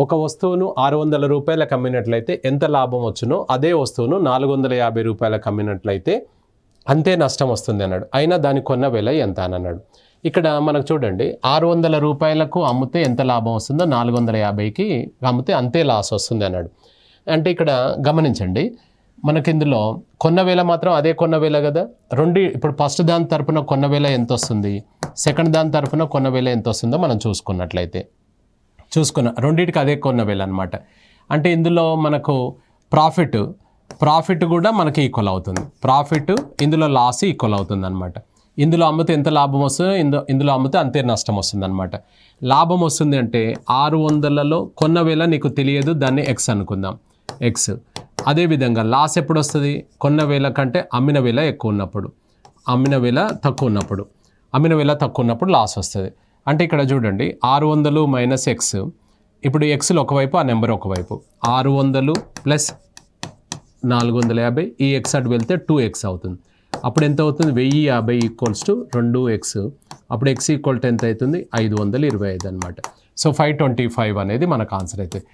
ఒక వస్తువును 600 రూపాయలకు అమ్మినట్లయితే ఎంత లాభం వచ్చునో అదే వస్తువును 450 రూపాయలకు అమ్మినట్లయితే అంతే నష్టం వస్తుంది అన్నాడు. అయినా దాని కొన్న వెల ఎంత అని అన్నాడు. ఇక్కడ మనకు చూడండి 600 రూపాయలకు అమ్మితే ఎంత లాభం వస్తుందో 450కి అమ్మితే అంతే లాస్ వస్తుంది అన్నాడు. అంటే ఇక్కడ గమనించండి, మనకి ఇందులో కొన్న వేల మాత్రం అదే కొన్న వేల కదా. ఇప్పుడు ఫస్ట్ దాని తరపున కొన్న వేల ఎంత వస్తుంది, సెకండ్ దాని తరపున కొన్న వేల ఎంత వస్తుందో మనం చూసుకున్నట్లయితే రెండింటికి అదే కొన్న వేల అనమాట. అంటే ఇందులో మనకు ప్రాఫిట్ కూడా మనకి ఈక్వల్ అవుతుంది. ప్రాఫిట్ ఇందులో లాస్ ఈక్వల్ అవుతుంది అనమాట. ఇందులో అమ్మితే ఎంత లాభం వస్తుందో ఇందులో అమ్మితే అంతే నష్టం వస్తుంది అనమాట. లాభం వస్తుంది అంటే 600లలో కొన్న వేల నీకు తెలియదు, దాన్ని ఎక్స్ అనుకుందాం, ఎక్స్. అదేవిధంగా లాస్ ఎప్పుడు వస్తుంది, కొన్న వేల కంటే అమ్మిన వేల ఎక్కువ ఉన్నప్పుడు, అమ్మిన వేల తక్కువ ఉన్నప్పుడు లాస్ వస్తుంది. అంటే ఇక్కడ చూడండి 600 మైనస్ ఎక్స్. ఇప్పుడు ఎక్స్లు ఒకవైపు, ఆ నెంబర్ ఒకవైపు. 600 ప్లస్ 450, ఈ ఎక్స్ అటు వెళ్తే 2x అవుతుంది. అప్పుడు ఎంత అవుతుంది, 1050 ఈక్వల్స్ టు 2x. అప్పుడు ఎక్స్ ఈక్వల్ టు ఎంత అవుతుంది, 525 అనమాట. సో 525 అనేది మనకు ఆన్సర్ అవుతుంది.